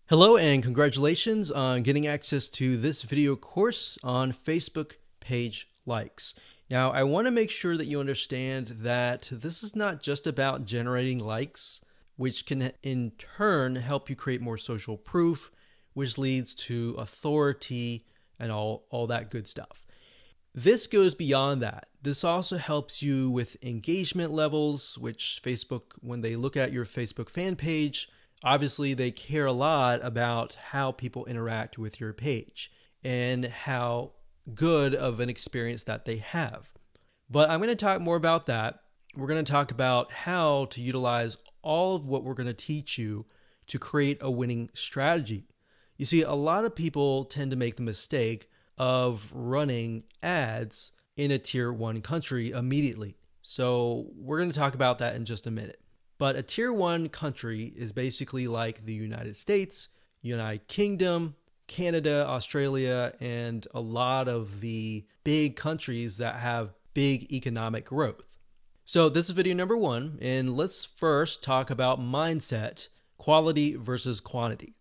Hello and congratulations on getting access to this video course on Facebook page likes. Now, I want to make sure that you understand that this is not just about generating likes, which can in turn help you create more social proof, which leads to authority and all that good stuff. This goes beyond that. This also helps you with engagement levels, which Facebook, when they look at your Facebook fan page, obviously they care a lot about how people interact with your page and how good of an experience that they have. But I'm going to talk more about that. We're going to talk about how to utilize all of what we're going to teach you to create a winning strategy. You see, a lot of people tend to make the mistake of running ads in a tier 1 country immediately. So we're going to talk about that in just a minute. But a tier 1 country is basically like the United States, United Kingdom, Canada, Australia, and a lot of the big countries that have big economic growth. So this is video number 1, and let's first talk about mindset, quality versus quantity.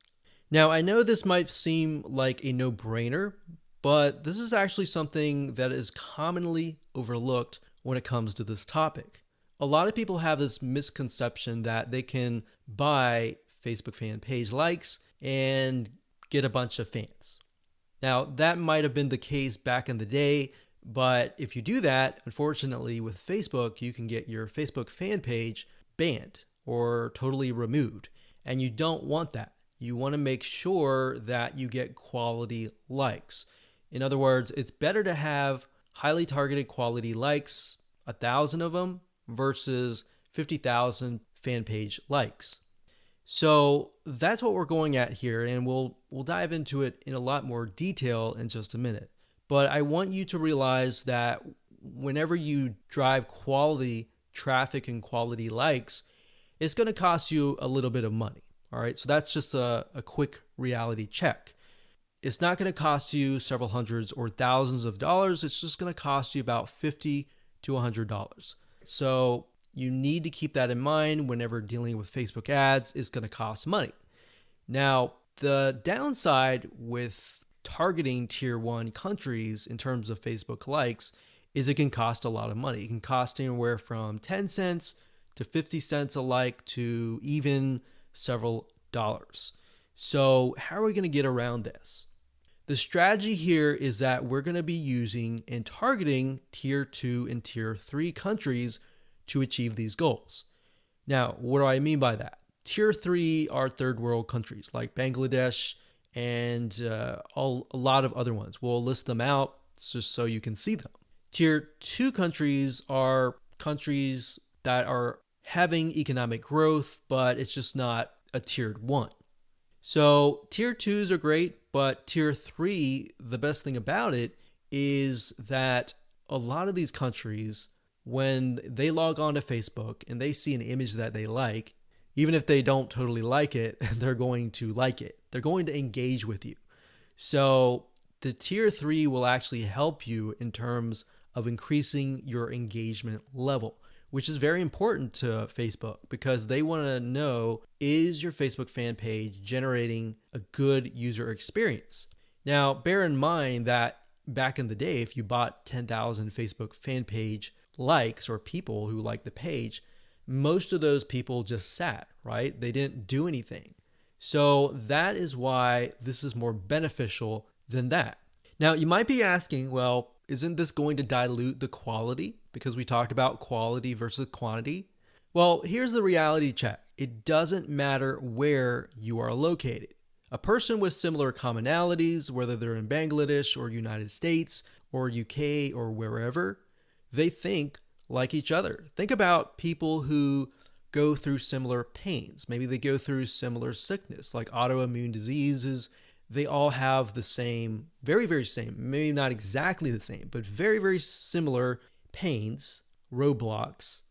Now, I know this might seem like a no-brainer, but this is actually something that is commonly overlooked when it comes to this topic. A lot of people have this misconception that they can buy Facebook fan page likes and get a bunch of fans. Now, that might have been the case back in the day, but if you do that, unfortunately with Facebook, you can get your Facebook fan page banned or totally removed, and you don't want that. You want to make sure that you get quality likes. In other words, it's better to have highly targeted quality likes, 1,000 of them, versus 50,000 fan page likes. So that's what we're going at here, and we'll dive into it in a lot more detail in just a minute. But I want you to realize that whenever you drive quality traffic and quality likes, it's going to cost you a little bit of money. All right, so that's just a quick reality check. It's not going to cost you several hundreds or thousands of dollars. It's just going to cost you about $50 to $100. So you need to keep that in mind whenever dealing with Facebook ads. It's going to cost money. Now, the downside with targeting tier 1 countries in terms of Facebook likes is it can cost a lot of money. It can cost anywhere from 10 cents to 50 cents a like to even several dollars. So how are we going to get around this? The strategy here is that we're going to be using and targeting tier 2 and tier 3 countries to achieve these goals. Now, what do I mean by that? Tier 3 are third world countries like Bangladesh and a lot of other ones. We'll list them out just so you can see them. Tier 2 countries are countries that are having economic growth, but it's just not a tiered 1. So tier 2s are great, but tier 3, the best thing about it is that a lot of these countries, when they log on to Facebook and they see an image that they like, even if they don't totally like it, they're going to like it. They're going to engage with you. So the tier 3 will actually help you in terms of increasing your engagement level, which is very important to Facebook because they want to know, is your Facebook fan page generating a good user experience? Now, bear in mind that back in the day, if you bought 10,000 Facebook fan page likes or people who like the page, most of those people just sat, right? They didn't do anything. So that is why this is more beneficial than that. Now, you might be asking, well, isn't this going to dilute the quality? Because we talked about quality versus quantity. Well, here's the reality check. It doesn't matter where you are located. A person with similar commonalities, whether they're in Bangladesh or United States or UK or wherever, they think like each other. Think about people who go through similar pains. Maybe they go through similar sickness, like autoimmune diseases. They all have the same, very, very same, maybe not exactly the same, but very, very similar pains, roadblocks,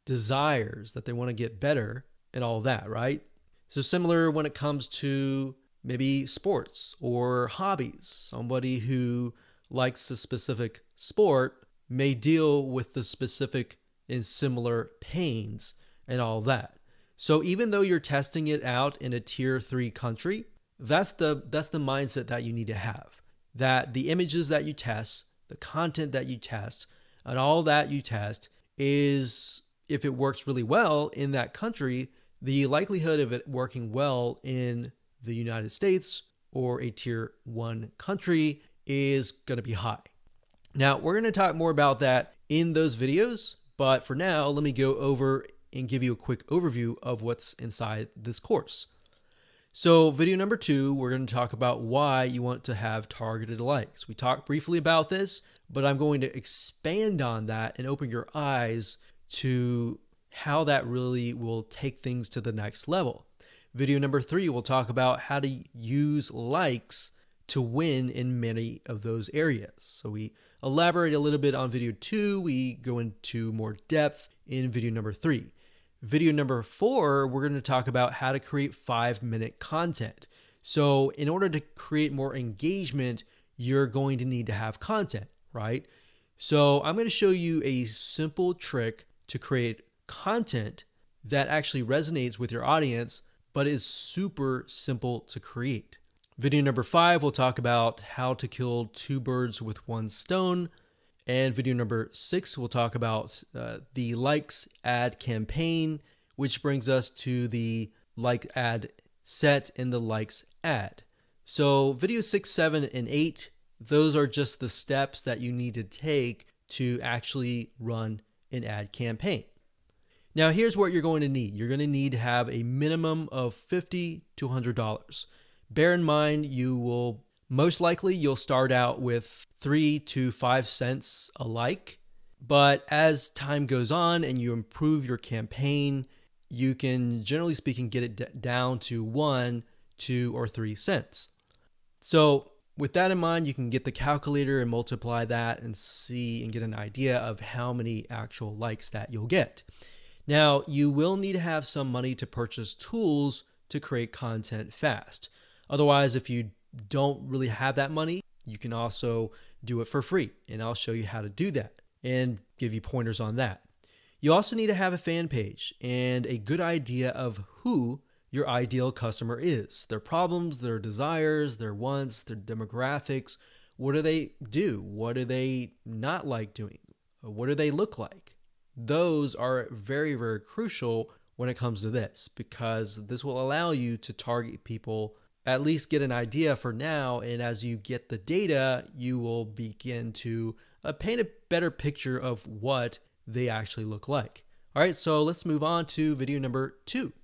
desires that they want to get better and all that, right? So similar when it comes to maybe sports or hobbies. Somebody who likes a specific sport may deal with the specific and similar pains and all that. So even though you're testing it out in a tier 3 country, That's the mindset that you need to have. That the images that you test, the content that you test, and all that you test is, if it works really well in that country, the likelihood of it working well in the United States or a tier 1 country is going to be high. Now, we're going to talk more about that in those videos, but for now, let me go over and give you a quick overview of what's inside this course. So video number 2, we're going to talk about why you want to have targeted likes. We talked briefly about this, but I'm going to expand on that and open your eyes to how that really will take things to the next level. Video number 3, we'll talk about how to use likes to win in many of those areas. So we elaborate a little bit on video 2. We go into more depth in video number 3. Video number 4, we're going to talk about how to create 5-minute content. So in order to create more engagement, you're going to need to have content, right? So I'm going to show you a simple trick to create content that actually resonates with your audience, but is super simple to create. Video number 5, we'll talk about how to kill 2 birds with 1 stone. And video number 6, we'll talk about the likes ad campaign, which brings us to the like ad set and the likes ad. So video 6, 7, and 8, those are just the steps that you need to take to actually run an ad campaign. Now, here's what you're going to need. You're going to need to have a minimum of $50 to $100. Bear in mind, you'll start out with 3 to 5 cents a like, but as time goes on and you improve your campaign, you can, generally speaking, get it down to 1, 2, or 3 cents. So with that in mind, you can get the calculator and multiply that and see and get an idea of how many actual likes that you'll get. Now, you will need to have some money to purchase tools to create content fast. Otherwise, if you don't really have that money, you can also do it for free. And I'll show you how to do that and give you pointers on that. You also need to have a fan page and a good idea of who your ideal customer is, their problems, their desires, their wants, their demographics. What do they do? What do they not like doing? What do they look like? Those are very, very crucial when it comes to this, because this will allow you to target people, at least get an idea for now. And as you get the data, you will begin to paint a better picture of what they actually look like. All right, so let's move on to video number 2.